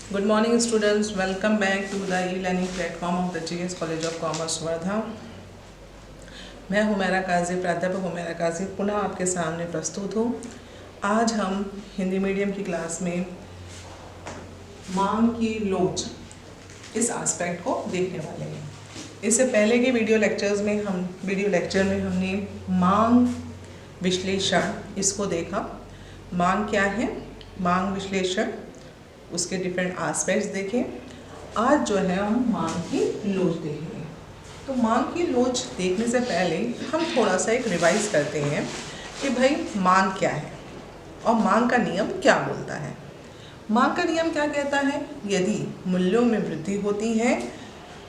Good morning students, welcome back to the e-learning platform of the GS College of Commerce Wardha. मैं हुमैरा काजी, प्राध्यापक हुमैरा काजी पुनः आपके सामने प्रस्तुत हूँ। आज हम हिंदी मीडियम की क्लास में मांग की लोच इस एस्पेक्ट को देखने वाले हैं। इससे पहले के वीडियो लेक्चर में हमने मांग विश्लेषण इसको देखा। मांग क्या है, मांग विश्लेषण, उसके डिफरेंट एस्पेक्ट्स देखें। आज जो है हम मांग की लोच देखेंगे। तो मांग की लोच देखने से पहले हम थोड़ा सा एक रिवाइज करते हैं कि भाई मांग क्या है और मांग का नियम क्या बोलता है। मांग का नियम क्या कहता है, यदि मूल्यों में वृद्धि होती है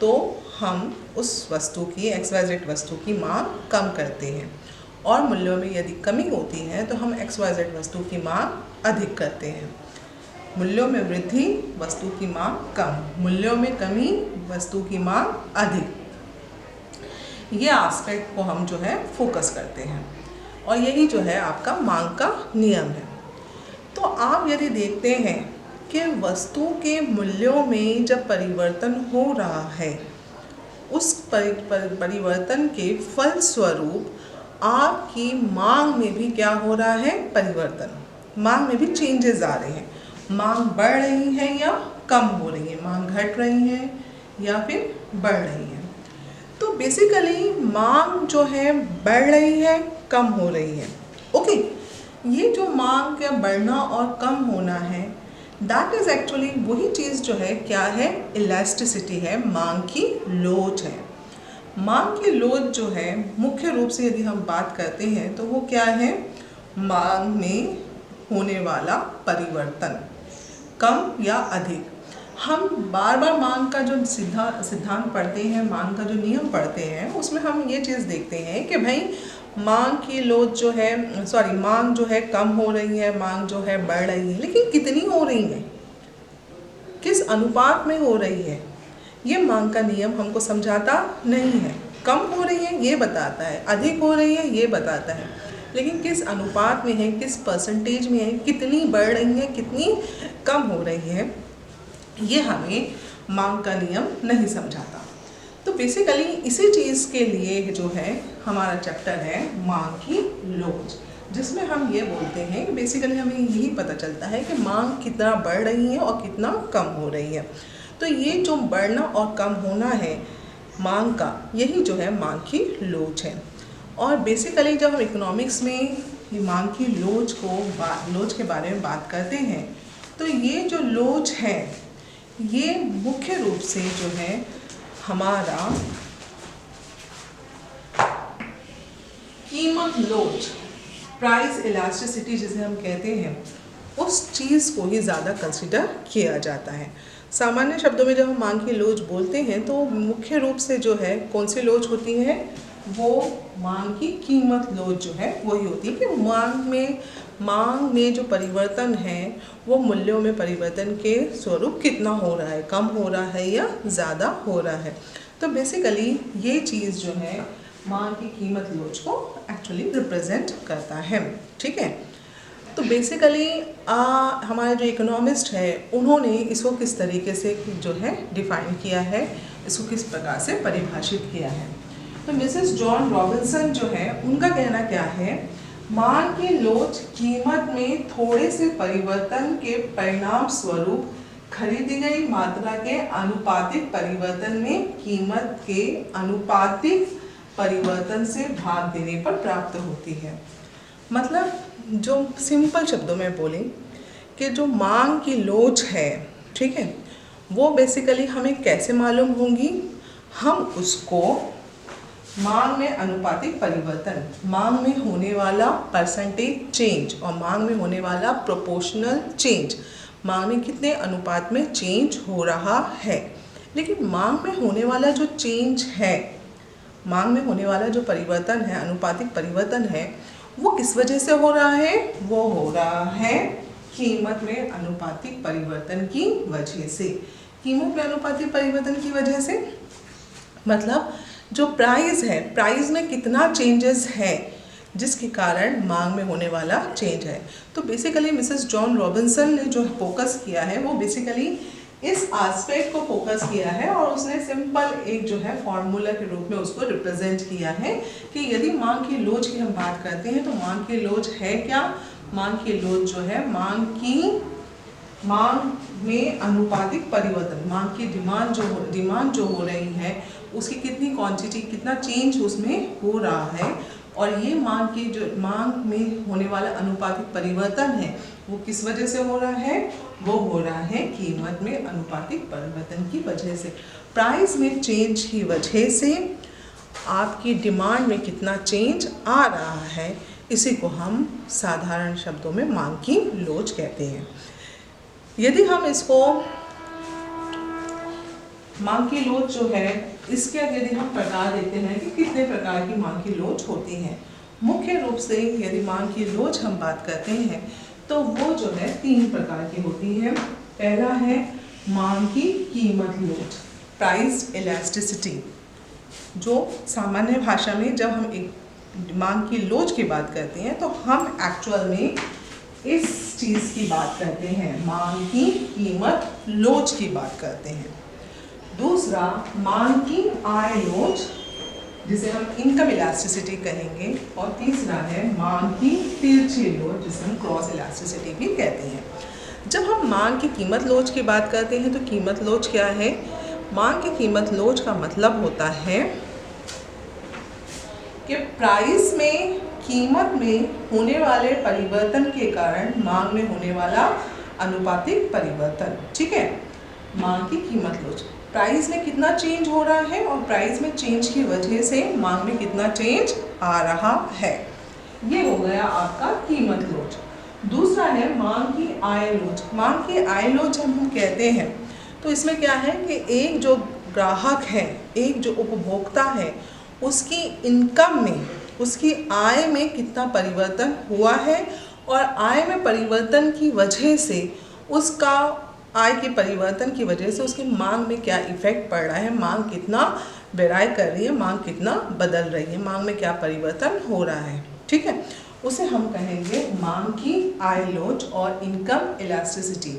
तो हम उस वस्तु की XYZ वस्तु की मांग कम करते हैं, और मूल्यों में यदि कमी होती है तो हम XYZ वस्तु की मांग अधिक करते हैं। मूल्यों में वृद्धि, वस्तु की मांग कम, मूल्यों में कमी, वस्तु की मांग अधिक। ये एस्पेक्ट को हम जो है फोकस करते हैं और यही जो है आपका मांग का नियम है। तो आप यदि देखते हैं कि वस्तु के मूल्यों में जब परिवर्तन हो रहा है, उस परिवर्तन के फलस्वरूप आपकी मांग में भी क्या हो रहा है, परिवर्तन, मांग में भी चेंजेस आ रहे हैं। मांग बढ़ रही है या कम हो रही है, मांग घट रही है या फिर बढ़ रही है। तो बेसिकली मांग जो है बढ़ रही है, कम हो रही है। ओके, ये जो मांग का बढ़ना और कम होना है, दैट इज एक्चुअली वही चीज़ जो है क्या है, इलास्टिसिटी है, मांग की लोच है। मांग की लोच जो है मुख्य रूप से यदि हम बात करते हैं तो वो क्या है, मांग में होने वाला परिवर्तन, कम या अधिक। हम बार बार मांग का जो सिद्धांत पढ़ते हैं, मांग का जो नियम पढ़ते हैं, उसमें हम ये चीज़ देखते हैं कि भाई मांग की लोच जो है, मांग जो है कम हो रही है, मांग जो है बढ़ रही है, लेकिन कितनी हो रही है, किस अनुपात में हो रही है, ये मांग का नियम हमको समझाता नहीं है। कम हो रही है ये बताता है, अधिक हो रही है ये बताता है, लेकिन किस अनुपात में है, किस परसेंटेज में है, कितनी बढ़ रही है, कितनी कम हो रही है, ये हमें मांग का नियम नहीं समझाता। तो बेसिकली इसी चीज़ के लिए जो है हमारा चैप्टर है मांग की लोच, जिसमें हम ये बोलते हैं कि बेसिकली हमें यही पता चलता है कि मांग कितना बढ़ रही है और कितना कम हो रही है। तो ये जो बढ़ना और कम होना है मांग का, यही जो है मांग की लोच है। और बेसिकली जब हम इकोनॉमिक्स में ये मांग की लोच के बारे में बात करते हैं, तो ये जो लोच है ये मुख्य रूप से जो है हमारा कीमत लोच, प्राइस इलास्टिसिटी जिसे हम कहते हैं, उस चीज़ को ही ज़्यादा कंसिडर किया जाता है। सामान्य शब्दों में जब हम मांग की लोच बोलते हैं तो मुख्य रूप से जो है कौन सी लोच होती है, वो मांग की कीमत लोच जो है वही होती है कि मांग में जो परिवर्तन है वो मूल्यों में परिवर्तन के स्वरूप कितना हो रहा है, कम हो रहा है या ज़्यादा हो रहा है। तो बेसिकली ये चीज़ जो है मांग की कीमत लोच को एक्चुअली रिप्रेजेंट करता है। ठीक है, तो बेसिकली हमारे जो इकोनॉमिस्ट है उन्होंने इसको किस तरीके से जो है डिफाइन किया है, इसको किस प्रकार से परिभाषित किया है। तो मिसेस जॉन रॉबिन्सन जो है उनका कहना क्या है, मांग की लोच कीमत में थोड़े से परिवर्तन के परिणाम स्वरूप खरीदी गई मात्रा के आनुपातिक परिवर्तन में कीमत के आनुपातिक परिवर्तन से भाग देने पर प्राप्त होती है। मतलब जो सिंपल शब्दों में बोलें कि जो मांग की लोच है, ठीक है, वो बेसिकली हमें कैसे मालूम होंगी, हम उसको मांग में अनुपातिक परिवर्तन, मांग में होने वाला परसेंटेज चेंज और मांग में होने वाला प्रोपोर्शनल चेंज, मांग में कितने अनुपात में चेंज हो रहा है। लेकिन मांग में होने वाला जो चेंज है, मांग में होने वाला जो परिवर्तन है, अनुपातिक परिवर्तन है, वो किस वजह से हो रहा है, वो हो रहा है कीमत में अनुपातिक परिवर्तन की वजह से। कीमत में अनुपातिक परिवर्तन की वजह से मतलब जो प्राइस है, प्राइस में कितना चेंजेस है जिसके कारण मांग में होने वाला चेंज है। तो बेसिकली मिसेस जॉन रॉबिन्सन ने जो फोकस किया है वो बेसिकली इस एस्पेक्ट को फोकस किया है और उसने सिंपल एक जो है फॉर्मूला के रूप में उसको रिप्रेजेंट किया है कि यदि मांग की लोच की हम बात करते हैं तो मांग की लोच है क्या। मांग की लोच जो है मांग में अनुपातिक परिवर्तन, मांग की डिमांड जो हो रही है उसकी कितनी क्वांटिटी, कितना चेंज उसमें हो रहा है, और ये मांग में होने वाला अनुपातिक परिवर्तन है वो किस वजह से हो रहा है, वो हो रहा है कीमत में अनुपातिक परिवर्तन की वजह से। प्राइस में चेंज की वजह से आपकी डिमांड में कितना चेंज आ रहा है, इसी को हम साधारण शब्दों में मांग की लोच कहते हैं। यदि हम इसको मांग की लोच जो है इसके यदि हम प्रकार देते हैं कि कितने प्रकार की मांग की लोच होती हैं, मुख्य रूप से यदि मांग की लोच हम बात करते हैं तो वो जो है 3 प्रकार की होती है। पहला है मांग की कीमत लोच, प्राइस इलास्टिसिटी, जो सामान्य भाषा में जब हम एक मांग की लोच की बात करते हैं तो हम एक्चुअल में इस चीज़ की बात करते हैं, मांग की कीमत लोच की बात करते हैं। दूसरा मांग की आय लोच, जिसे हम इनकम इलास्टिसिटी कहेंगे, और तीसरा है मांग की तिरछी लोच, जिसे हम क्रॉस इलास्टिसिटी भी कहते हैं। जब हम मांग की कीमत लोच की बात करते हैं तो कीमत लोच क्या है। मांग की कीमत लोच का मतलब होता है कि प्राइस में, कीमत में होने वाले परिवर्तन के कारण मांग में होने वाला अनुपातिक परिवर्तन। ठीक है, मांग की कीमत लोच, प्राइस में कितना चेंज हो रहा है और प्राइस में चेंज की वजह से मांग में कितना चेंज आ रहा है, ये हो गया आपका कीमत लोच। दूसरा है मांग की आय लोच। मांग की आय लोच जब हम कहते हैं तो इसमें क्या है कि एक जो ग्राहक है, एक जो उपभोक्ता है, उसकी इनकम में, उसकी आय में कितना परिवर्तन हुआ है और आय में परिवर्तन की वजह से उसका, आय के परिवर्तन की वजह से उसकी मांग में क्या इफेक्ट पड़ रहा है, मांग कितना वेराई कर रही है, मांग कितना बदल रही है, मांग में क्या परिवर्तन हो रहा है। ठीक है, उसे हम कहेंगे मांग की आय लोच और इनकम इलास्टिसिटी।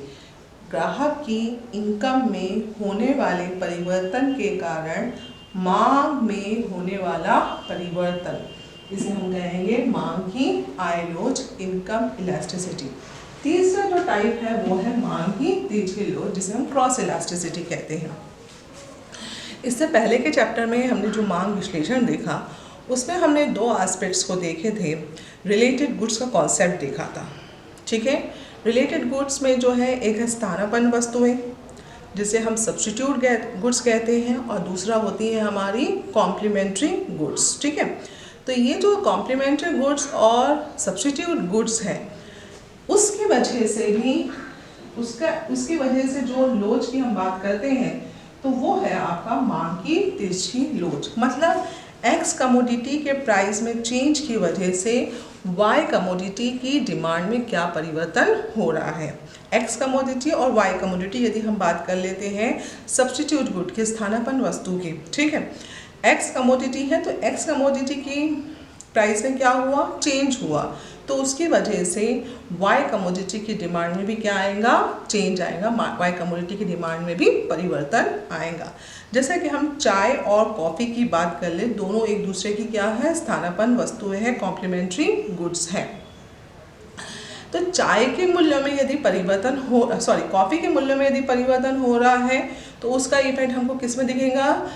ग्राहक की इनकम में होने वाले परिवर्तन के कारण मांग में होने वाला परिवर्तन, इसे हम कहेंगे मांग की आय लोच, इनकम इलास्टिसिटी। तीसरा जो टाइप है वो है मांग की तिरछी लोच, जिसे हम क्रॉस इलास्टिसिटी कहते हैं। इससे पहले के चैप्टर में हमने जो मांग विश्लेषण देखा उसमें हमने 2 एस्पेक्ट्स को देखे थे। रिलेटेड गुड्स का कॉन्सेप्ट देखा था। ठीक है, रिलेटेड गुड्स में जो है एक है स्थानापन्न वस्तुएं, जिसे हम सब्स्टिट्यूट गुड्स कहते हैं, और दूसरा होती है हमारी कॉम्प्लीमेंट्री गुड्स। ठीक है, तो ये जो कॉम्प्लीमेंट्री गुड्स और सब्स्टिट्यूट गुड्स हैं उसकी वजह से भी, उसकी वजह से जो लोच की हम बात करते हैं तो वो है आपका मांग की तिरछी लोच। मतलब एक्स कमोडिटी के प्राइस में चेंज की वजह से वाई कमोडिटी की डिमांड में क्या परिवर्तन हो रहा है। एक्स कमोडिटी और वाई कमोडिटी यदि हम बात कर लेते हैं सब्स्टिट्यूट गुड के, स्थानापन्न वस्तु की, ठीक है, एक्स कमोडिटी है तो एक्स कमोडिटी की प्राइस में क्या हुआ, चेंज हुआ, तो उसकी वजह से वाई कमोडिटी की डिमांड में भी क्या आएगा, चेंज आएगा, वाई कमोडिटी की डिमांड में भी परिवर्तन आएगा। जैसे कि हम चाय और कॉफ़ी की बात कर ले, दोनों एक दूसरे की क्या है, स्थानापन्न वस्तुएं हैं, कॉम्प्लीमेंट्री गुड्स हैं। तो चाय के मूल्य में यदि परिवर्तन हो, कॉफ़ी के मूल्य में यदि परिवर्तन हो रहा है तो उसका इफेक्ट हमको किस में दिखेगा,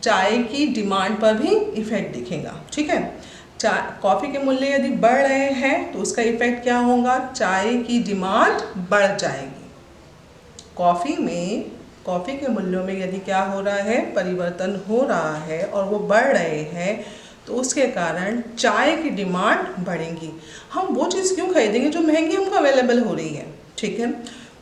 चाय की डिमांड पर भी इफेक्ट दिखेगा। ठीक है, कॉफ़ी के मूल्य यदि बढ़ रहे हैं तो उसका इफेक्ट क्या होगा, चाय की डिमांड बढ़ जाएगी। कॉफ़ी के मूल्यों में यदि क्या हो रहा है, परिवर्तन हो रहा है और वो बढ़ रहे हैं तो उसके कारण चाय की डिमांड बढ़ेगी। हम वो चीज़ क्यों खरीदेंगे जो महंगी हमको अवेलेबल हो रही है। ठीक है,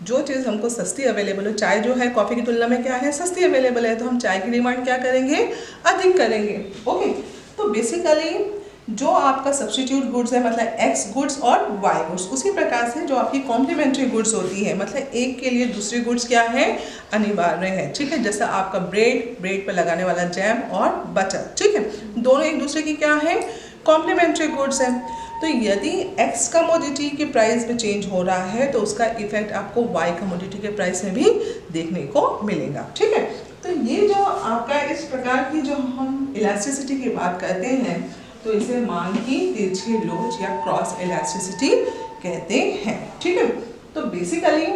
जो चीज़ हमको सस्ती अवेलेबल हो, चाय जो है कॉफ़ी की तुलना में क्या है, सस्ती अवेलेबल है, तो हम चाय की डिमांड क्या करेंगे, अधिक करेंगे। ओके, तो बेसिकली जो आपका सब्स्टिट्यूट गुड्स है, मतलब एक्स गुड्स और वाई गुड्स, उसी प्रकार से जो आपकी कॉम्प्लीमेंट्री गुड्स होती है, मतलब एक के लिए दूसरी गुड्स क्या है, अनिवार्य है। ठीक है, जैसा आपका ब्रेड पर लगाने वाला जैम और बटर, ठीक है, दोनों एक दूसरे की क्या है, कॉम्प्लीमेंट्री गुड्स है। तो यदि एक्स कमोडिटी के प्राइस में चेंज हो रहा है तो उसका इफेक्ट आपको वाई कमोडिटी के प्राइस में भी देखने को मिलेगा। ठीक है, तो ये जो आपका इस प्रकार की जो हम इलास्टिसिटी की बात करते हैं तो इसे मांग की तिरछी लोच या क्रॉस इलास्टिसिटी कहते हैं। ठीक है, तो बेसिकली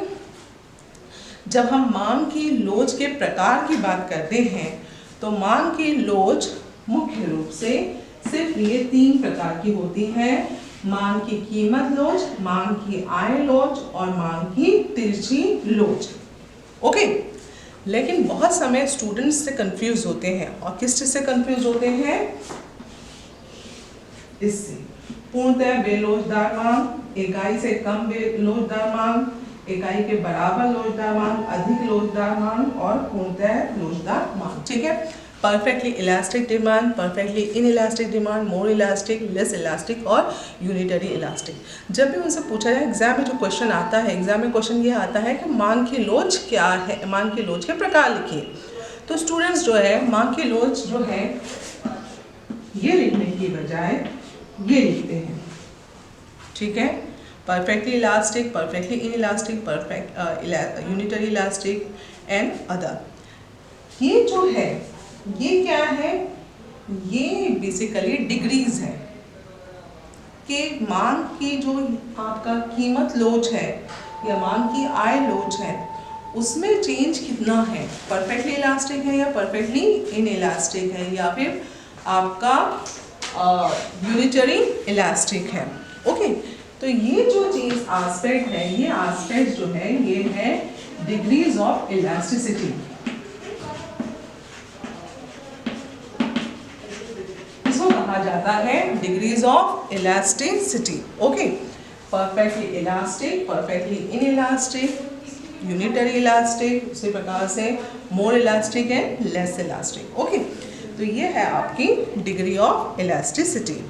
जब हम मांग की लोच के प्रकार की बात करते हैं तो मांग की लोच मुख्य रूप से सिर्फ ये 3 प्रकार की होती है: मांग की कीमत लोच, मांग की आय लोच और मांग की तिरछी लोच। ओके, लेकिन बहुत समय स्टूडेंट्स से कंफ्यूज होते हैं, और किस चीज से कंफ्यूज होते हैं? इससे पूर्णतः बेलोचदार मांग, इकाई से कम बेलोचदार मांग, इकाई के बराबर लोचदार मांग, अधिक लोचदार मांग और पूर्णतः लोचदार मांग। ठीक है, perfectly elastic demand, perfectly inelastic demand, मोर इलास्टिक, लेस इलास्टिक और यूनिटरी इलास्टिक। जब भी उनसे पूछा जाए, एग्जाम में जो क्वेश्चन आता है, एग्जाम में क्वेश्चन ये आता है कि मांग की लोच क्या है, मांग की लोच के प्रकार लिखिए। तो स्टूडेंट्स जो है मांग की लोच जो है ये लिखने की बजाय ये लिखते हैं। ठीक है, perfectly elastic, perfectly inelastic, perfect unitary elastic and other. ये जो है ये क्या है? ये बेसिकली डिग्रीज है कि मांग की जो आपका कीमत लोच है या मांग की आय लोच है उसमें चेंज कितना है, परफेक्टली इलास्टिक है या परफेक्टली इनइलास्टिक है या फिर आपका यूनिटरी इलास्टिक है। ओके, तो ये जो चीज एस्पेक्ट है, ये एस्पेक्ट जो है ये है डिग्रीज ऑफ इलास्टिसिटी। इसको कहा जाता है degrees of elasticity. Okay, perfectly elastic, perfectly inelastic, unitary elastic, उसी प्रकार से मोर elastic and less elastic. Okay, तो ये है आपकी डिग्री ऑफ इलास्टिसिटी।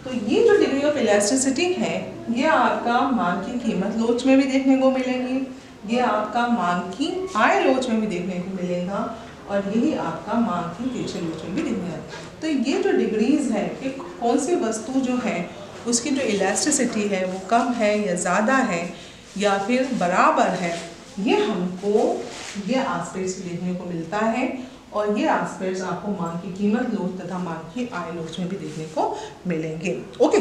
तो ये जो डिग्री ऑफ इलास्टिसिटी है ये आपका मांग की कीमत लोच में भी देखने को मिलेंगी, ये आपका मांग की आय लोच में भी देखने को मिलेगा और यही आपका मांग की तिरछी लोच में भी देखने को मिलेगा। तो ये जो डिग्रीज है कि कौन सी वस्तु जो है उसकी जो इलास्टिसिटी है वो कम है या ज़्यादा है या फिर बराबर है, ये हमको ये एस्पेक्ट्स देखने को मिलता है और ये एस्पेक्ट्स आपको मांग की कीमत लोच तथा मांग की आय लोच में भी देखने को मिलेंगे। ओके,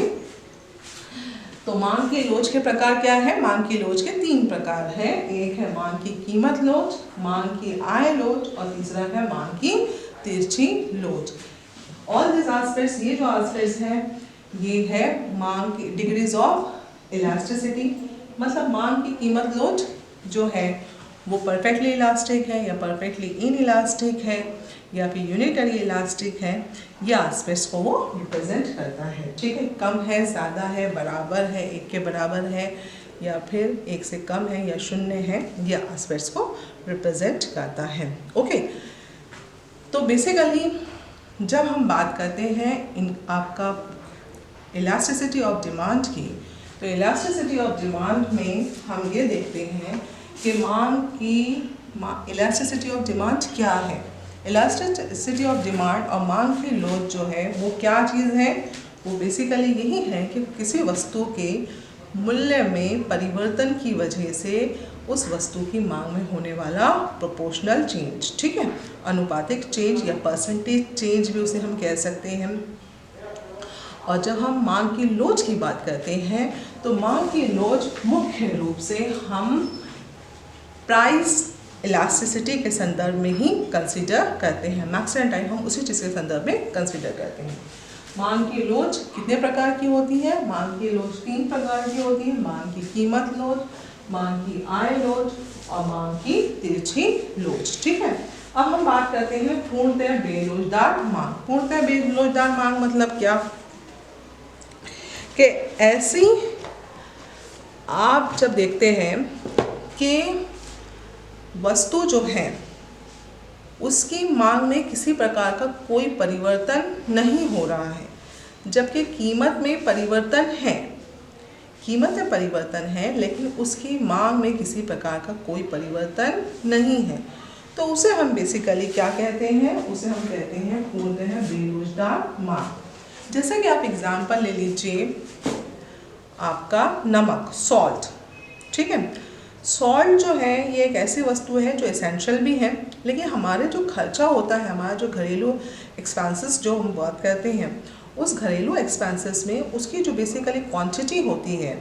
तो मांग की लोच के प्रकार क्या है? मांग की लोच के 3 प्रकार है। एक है मांग की कीमत लोच, मांग की आय लोच और तीसरा है मांग की तिरछी लोच। ऑल दिस एस्पेक्ट्स, ये जो एस्पेक्ट्स हैं ये है मांग की डिग्रीज ऑफ इलास्टिसिटी, मतलब मांग की कीमत लोच जो है वो परफेक्टली इलास्टिक है या परफेक्टली इनइलास्टिक है या फिर यूनिटरी इलास्टिक है, या एस्पेक्ट्स को वो रिप्रेजेंट करता है। ठीक है, कम है, ज़्यादा है, बराबर है, 1 के बराबर है या फिर 1 से कम है या 0 है, या एस्पेक्ट्स को रिप्रेजेंट करता है। ओके, तो बेसिकली जब हम बात करते हैं इन आपका इलास्टिसिटी ऑफ डिमांड की, तो इलास्टिसिटी ऑफ डिमांड में हम ये देखते हैं कि मांग की इलास्टिसिटी ऑफ डिमांड क्या है। इलास्टिसिटी ऑफ डिमांड और मांग की लोच जो है वो क्या चीज़ है? वो बेसिकली यही है कि किसी वस्तु के मूल्य में परिवर्तन की वजह से उस वस्तु की मांग में होने वाला प्रोपोर्शनल चेंज। ठीक है, अनुपातिक चेंज या परसेंटेज चेंज भी उसे हम कह सकते हैं। और जब हम मांग की लोच की बात करते हैं तो मांग की लोच मुख्य रूप से हम प्राइस इलास्टिसिटी के संदर्भ में ही कंसीडर करते हैं। मैक्सिमम टाइम हम उसी चीज़ के संदर्भ में कंसीडर करते हैं। मांग की लोच कितने प्रकार की होती है? मांग की लोच 3 प्रकार की होती है: मांग की कीमत लोच, मांग की आय लोच और मांग की तिरछी लोच। ठीक है, अब हम बात करते हैं पूर्णतः बेरोजगार मांग। पूर्णतः बेरोजगार मांग मतलब क्या? कि ऐसी आप जब देखते हैं कि वस्तु जो है उसकी मांग में किसी प्रकार का कोई परिवर्तन नहीं हो रहा है, जबकि कीमत में परिवर्तन है, कीमत में परिवर्तन है लेकिन उसकी मांग में किसी प्रकार का कोई परिवर्तन नहीं है, तो उसे हम बेसिकली क्या कहते हैं? उसे हम कहते हैं पूर्णतः बेरोजगार मांग। जैसे कि आप एग्जाम्पल ले लीजिए आपका नमक, सॉल्ट। ठीक है, सॉल्ट जो है ये एक ऐसी वस्तु है जो एसेंशियल भी है, लेकिन हमारे जो खर्चा होता है, हमारा जो घरेलू एक्सपेंसेस जो हम बात करते हैं, उस घरेलू एक्सपेंसेस में उसकी जो बेसिकली क्वांटिटी होती है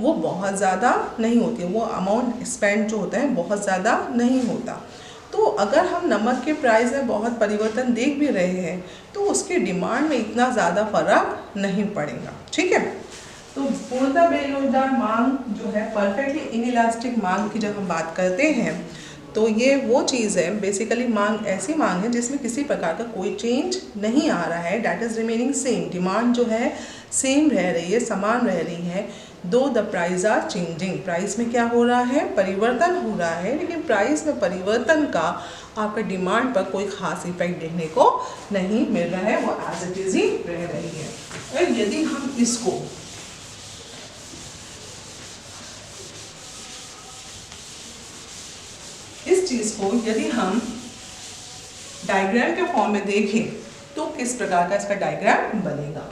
वो बहुत ज़्यादा नहीं होती है, वो अमाउंट स्पेंड जो होता है बहुत ज़्यादा नहीं होता। तो अगर हम नमक के प्राइस में बहुत परिवर्तन देख भी रहे हैं तो उसकी डिमांड में इतना ज़्यादा फर्क नहीं पड़ेगा। ठीक है, तो पूर्णतः बेरोजगार मांग जो है, परफेक्टली इनइलास्टिक मांग की जब हम बात करते हैं तो ये वो चीज़ है, बेसिकली मांग ऐसी मांग है जिसमें किसी प्रकार का कोई चेंज नहीं आ रहा है, that is remaining same. Demand जो है सेम रह रही है, समान रह रही है, दो the price are changing. Price में क्या हो रहा है, परिवर्तन हो रहा है, लेकिन प्राइस में परिवर्तन का आपका डिमांड पर कोई खास इफेक्ट देखने को नहीं मिल रहा है, वो एज इट इज ही रह रही है। और यदि हम इसको इस चीज़ को यदि हम डायग्राम के फॉर्म में देखें तो किस प्रकार का इसका डायग्राम बनेगा।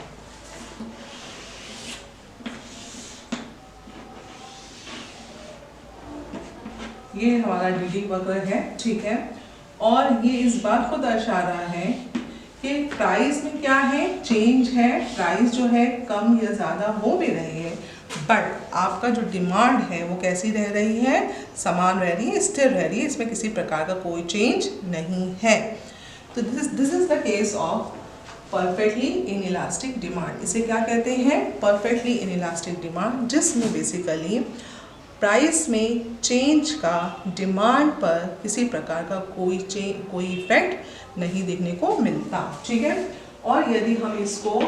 ये हमारा डीडी वक्र है। ठीक है, और ये इस बात को दर्शा रहा है कि प्राइस में क्या है, चेंज है, प्राइस जो है कम या ज़्यादा हो भी रही है, बट आपका जो डिमांड है वो कैसी रह रही है, समान रह रही है, स्थिर रह रही है, इसमें किसी प्रकार का कोई चेंज नहीं है। तो this is the case of perfectly inelastic demand. इसे क्या कहते हैं, परफेक्टली इनइलास्टिक डिमांड, जिसमें बेसिकली प्राइस में चेंज का डिमांड पर किसी प्रकार का कोई इफेक्ट नहीं देखने को मिलता। ठीक है, और यदि हम इसको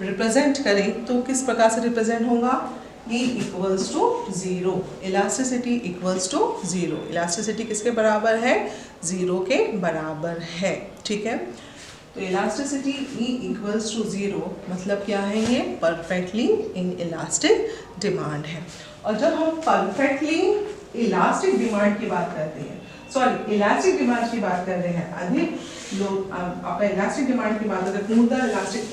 रिप्रेजेंट करें तो किस प्रकार से रिप्रेजेंट होगा, E equals to 0, elasticity equals to 0। Elasticity किसके बराबर है, 0 के बराबर है। ठीक है, तो इलास्टिसिटी E इक्वल्स टू 0 मतलब क्या है, ये परफेक्टली इन इलास्टिक डिमांड है। और जब हम परफेक्टली इलास्टिक डिमांड की बात करते हैं, सॉरी इलास्टिक डिमांड की बात कर रहे हैं, अधिक लोग आपका इलास्टिक डिमांड की बात कर रहे हैं, पूर्णतः इलास्टिक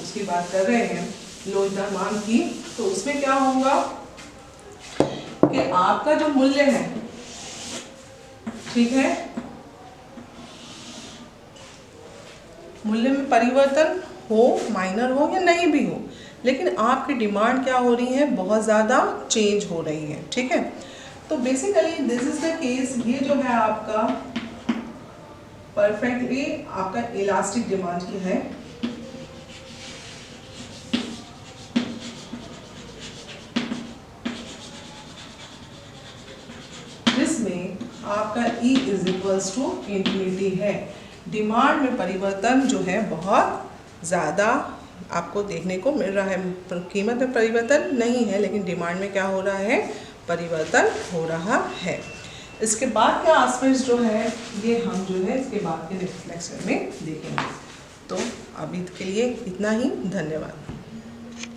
उसकी बात कर रहे हैं, लोचदार मांग की, तो उसमें क्या होगा कि आपका जो मूल्य है, ठीक है, मूल्य में परिवर्तन हो, माइनर हो या नहीं भी हो, लेकिन आपकी डिमांड क्या हो रही है, बहुत ज़्यादा चेंज हो रही है। ठीक है, तो basically this is the case, ये जो है आपका परफेक्टली आपका इलास्टिक डिमांड की है। जिसमें आपका E is equals to infinity है। डिमांड में परिवर्तन जो है बहुत ज़्यादा आपको देखने को मिल रहा है, कीमत में परिवर्तन नहीं है, लेकिन डिमांड में क्या हो रहा है, परिवर्तन हो रहा है। इसके बाद का आस्पेक्ट जो है ये हम जो है इसके बाद के नेक्स्ट लेक्चर में देखेंगे। तो अभी के लिए इतना ही, धन्यवाद।